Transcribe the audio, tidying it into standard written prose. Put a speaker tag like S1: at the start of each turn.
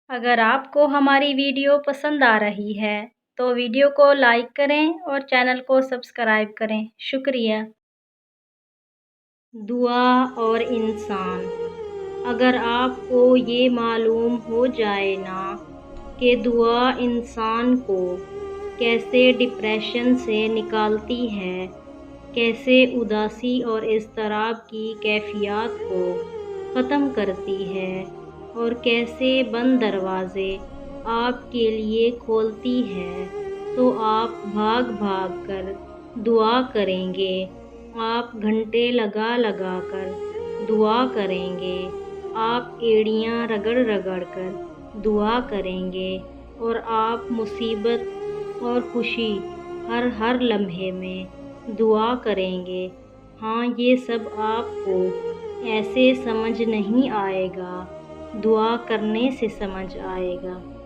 S1: اگر آپ کو ہماری ویڈیو پسند آ رہی ہے تو ویڈیو کو لائک کریں اور چینل کو سبسکرائب کریں۔ شکریہ۔ دعا اور انسان۔ اگر آپ کو یہ معلوم ہو جائے نا کہ دعا انسان کو کیسے ڈپریشن سے نکالتی ہے، کیسے اداسی اور اضطراب کی کیفیات کو ختم کرتی ہے اور کیسے بند دروازے آپ کے لیے کھولتی ہے، تو آپ بھاگ بھاگ کر دعا کریں گے، آپ گھنٹے لگا لگا کر دعا کریں گے، آپ ایڑیاں رگڑ رگڑ کر دعا کریں گے اور آپ مصیبت اور خوشی ہر لمحے میں دعا کریں گے۔ ہاں، یہ سب آپ کو ایسے سمجھ نہیں آئے گا، دعا کرنے سے سمجھ آئے گا۔